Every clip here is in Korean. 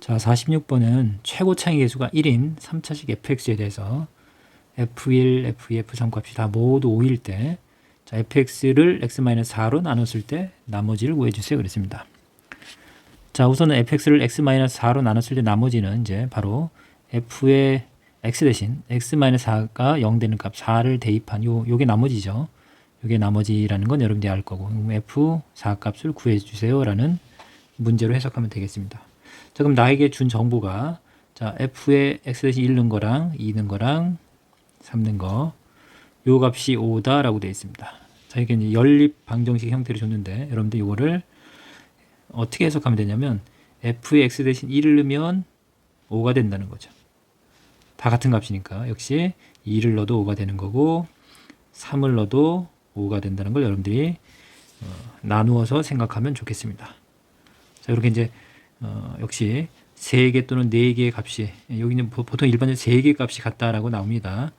자, 46번은 최고차의 계수가 1인 3차식 fx에 대해서 f1, f2, f3 값이 다 모두 5일 때, 자, fx를 x-4로 나눴을 때 나머지를 구해주세요. 그랬습니다. 자, 우선은 fx를 x-4로 나눴을 때 나머지는 이제 바로 f의 x 대신 x-4가 0 되는 값 4를 대입한 요게 나머지죠. 요게 나머지라는 건 여러분들이 알 거고, f4 값을 구해주세요. 라는 문제로 해석하면 되겠습니다. 자, 그럼 나에게 준 정보가, 자, f의 x 대신 1 넣은 거랑 2 넣은 거랑 3 넣은 거, 요 값이 5다 라고 되어 있습니다. 자, 이게 이제 연립 방정식 형태를 줬는데, 여러분들 이거를 어떻게 해석하면 되냐면, f의 x 대신 1을 넣으면 5가 된다는 거죠. 다 같은 값이니까. 역시 2를 넣어도 5가 되는 거고, 3을 넣어도 5가 된다는 걸 여러분들이 나누어서 생각하면 좋겠습니다. 자, 이렇게 이제 역시 3개 또는 4개의 값이, 여기는 보통 일반적으로 3개의 값이 같다라고 나옵니다.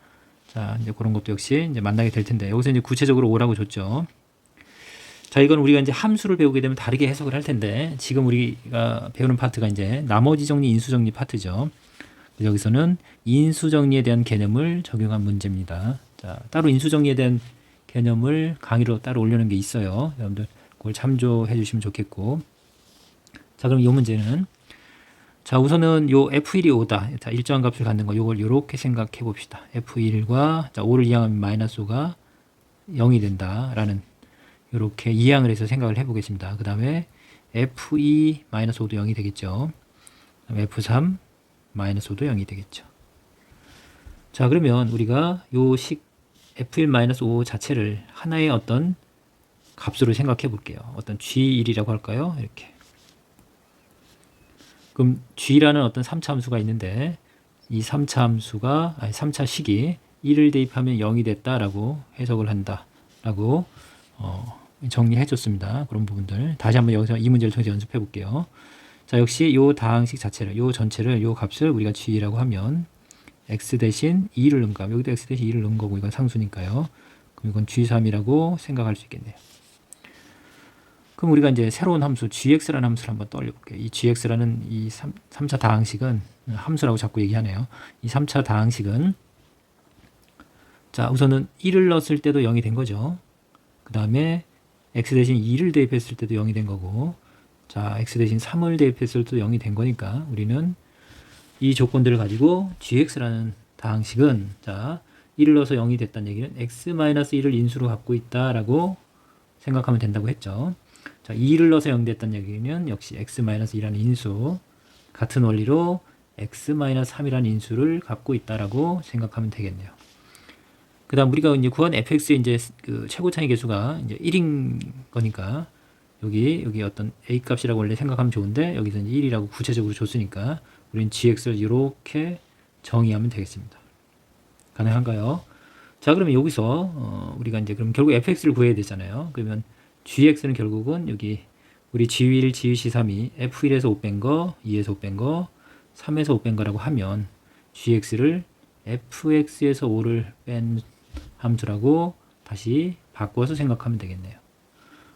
자, 이제 그런 것도 역시 이제 만나게 될 텐데, 여기서 이제 구체적으로 5라고 줬죠. 자, 이건 우리가 이제 함수를 배우게 되면 다르게 해석을 할 텐데, 지금 우리가 배우는 파트가 이제 나머지 정리, 인수 정리 파트죠. 여기서는 인수 정리에 대한 개념을 적용한 문제입니다. 자, 따로 인수 정리에 대한 개념을 강의로 따로 올려놓은 게 있어요. 여러분들 그걸 참조해 주시면 좋겠고. 자, 그럼 이 문제는, 자, 우선은 요 f1이 5다. 자, 일정한 값을 갖는 거, 요걸 요렇게 생각해 봅시다. f1과, 자, 5를 이항하면 마이너스 5가 0이 된다라는, 요렇게 이항을 해서 생각을 해 보겠습니다. 그 다음에 f2 마이너스 5도 0이 되겠죠. f3 마이너스 5도 0이 되겠죠. 자, 그러면 우리가 요 식 f1 마이너스 5 자체를 하나의 어떤 값으로 생각해 볼게요. 어떤 g1이라고 할까요? 이렇게. 그럼 g라는 어떤 3차 함수가 있는데, 이 3차 함수가, 아니 3차 식이 1을 대입하면 0이 됐다라고 해석을 한다라고 정리해 줬습니다. 그런 부분들 다시 한번 여기서 이 문제를 통해서 연습해 볼게요. 자, 역시 요 다항식 자체를, 요 전체를, 요 값을 우리가 g라고 하면 x 대신 2를 넣은 값, 여기도 x 대신 2를 넣은 거고, 이건 상수니까요. 그럼 이건 g3이라고 생각할 수 있겠네요. 그럼 우리가 이제 새로운 함수 gx라는 함수를 한번 떠올려 볼게요. 이 gx라는 이 3차 다항식은, 함수라고 자꾸 얘기하네요. 이 3차 다항식은, 자, 우선은 1을 넣었을 때도 0이 된 거죠. 그 다음에 x 대신 2를 대입했을 때도 0이 된 거고, 자, x 대신 3을 대입했을 때도 0이 된 거니까 우리는 이 조건들을 가지고 gx라는 다항식은, 자, 1을 넣어서 0이 됐다는 얘기는 x-1을 인수로 갖고 있다라고 생각하면 된다고 했죠. 자, 2를 넣어서 0 됐다는 얘기는 역시 x-1이라는 인수, 같은 원리로 x-3이라는 인수를 갖고 있다라고 생각하면 되겠네요. 그 다음 우리가 이제 구한 fx의 이제 그 최고차의 계수가 이제 1인 거니까, 여기 어떤 a 값이라고 원래 생각하면 좋은데, 여기서 이제 1이라고 구체적으로 줬으니까 우리는 gx를 이렇게 정의하면 되겠습니다. 가능한가요? 자, 그러면 여기서 우리가 이제 그럼 결국 fx를 구해야 되잖아요. 그러면 gx는 결국은 여기 우리 g1, g2, g3이 f1에서 5 뺀 거, 2에서 5 뺀 거, 3에서 5 뺀 거라고 하면 gx를 fx에서 5를 뺀 함수라고 다시 바꿔서 생각하면 되겠네요.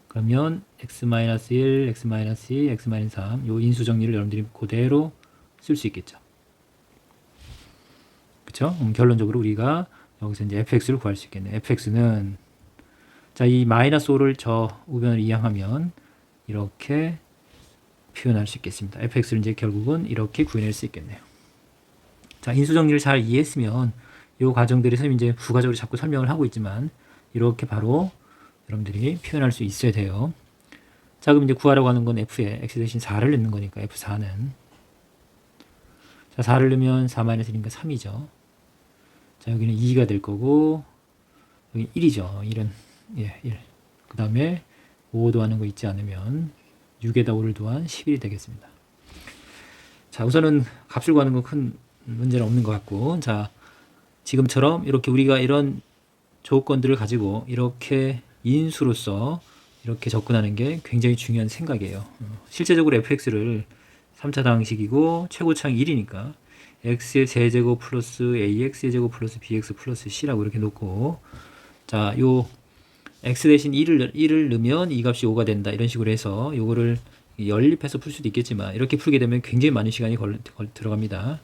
그러면 x-1, x-2, x-3 요 인수 정리를 여러분들이 그대로 쓸 수 있겠죠. 그렇죠? 결론적으로 우리가 여기서 이제 fx를 구할 수 있겠네요. fx는, 자, 이 마이너스 5를 저 우변을 이항하면 이렇게 표현할 수 있겠습니다. fx를 이제 결국은 이렇게 구해낼 수 있겠네요. 자, 인수 정리를 잘 이해했으면 이 과정들에서 이제 부가적으로 자꾸 설명을 하고 있지만 이렇게 바로 여러분들이 표현할 수 있어야 돼요. 자, 그럼 이제 구하라고 하는 건 f에 x 대신 4를 넣는 거니까 f4는, 자, 4를 넣으면 4-1이니까 3이죠. 자, 여기는 2가 될 거고, 여기 1이죠. 1은, 예, 1. 그 다음에 5 더하는 거 있지 않으면 6에다 5를 더한 11이 되겠습니다. 자, 우선은 값을 구하는 건 큰 문제는 없는 것 같고, 자, 지금처럼 이렇게 우리가 이런 조건들을 가지고 이렇게 인수로서 이렇게 접근하는 게 굉장히 중요한 생각이에요. 실제적으로 fx를 3차 다항식이고 최고차항이 1이니까 x의 세제곱 플러스 ax의 제곱 플러스 bx 플러스 c라고 이렇게 놓고, 자, 요 x 대신 1을 넣으면 이 값이 5가 된다, 이런 식으로 해서 요거를 연립해서 풀 수도 있겠지만 이렇게 풀게 되면 굉장히 많은 시간이 들어갑니다.